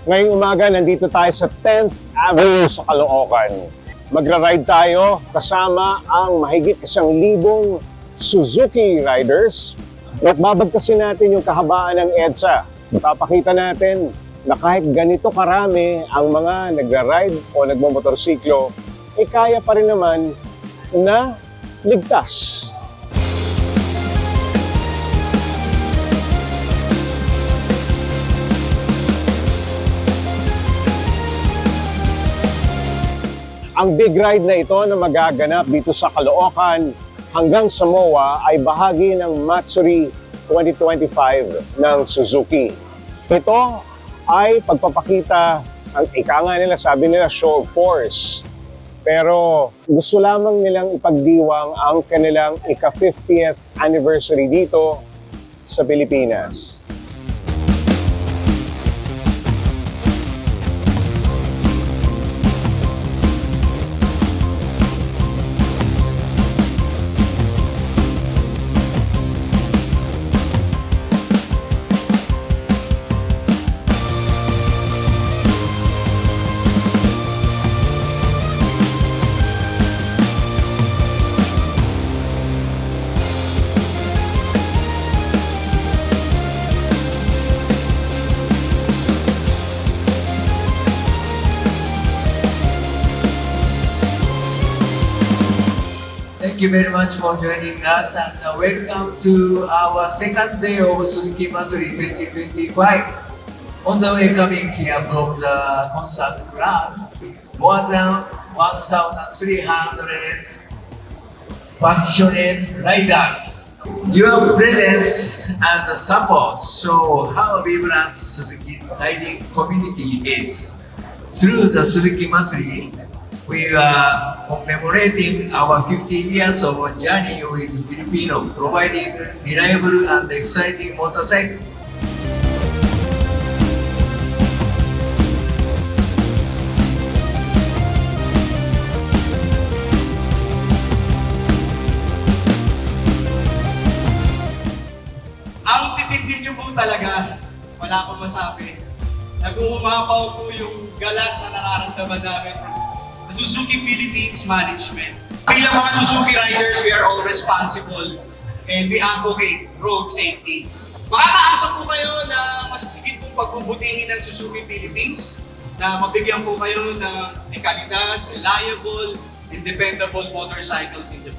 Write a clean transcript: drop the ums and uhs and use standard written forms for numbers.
Ngayong umaga, nandito tayo sa 10th Avenue sa Caloocan. Magra-ride tayo kasama ang mahigit 1,000 Suzuki riders. At babagtasin natin yung kahabaan ng EDSA. Papakita natin na kahit ganito karami ang mga nagra-ride o nagmamotorsiklo, kaya pa rin naman na ligtas. Ang big ride na ito na magaganap dito sa Caloocan hanggang sa MOA ay bahagi ng Matsuri 2025 ng Suzuki. Ito ay pagpapakita, ang ika nga nila, sabi nila, show of force. Pero gusto lamang nilang ipagdiwang ang kanilang ika-50th anniversary dito sa Pilipinas. Thank you very much for joining us and welcome to our second day of Suzuki Matsuri 2025. On the way coming here from the concert ground, more than 1,300 passionate riders. Your presence and support show how vibrant Suzuki riding community is. Through the Suzuki Matsuri, we are commemorating our 50 years of journey with Filipino, providing reliable and exciting motorcycle. Ang titipin niyo po talaga, wala akong masabi. Nag-uumapaw po yung galat na nararamdaman namin from the Suzuki Philippines Management. Bilang mga Suzuki riders, we are all responsible and we advocate road safety. Makakaasa po kayo na mas higit pong pagbubutihin ng Suzuki Philippines, na mabigyan po kayo ng kalidad, reliable, and dependable motorcycles in the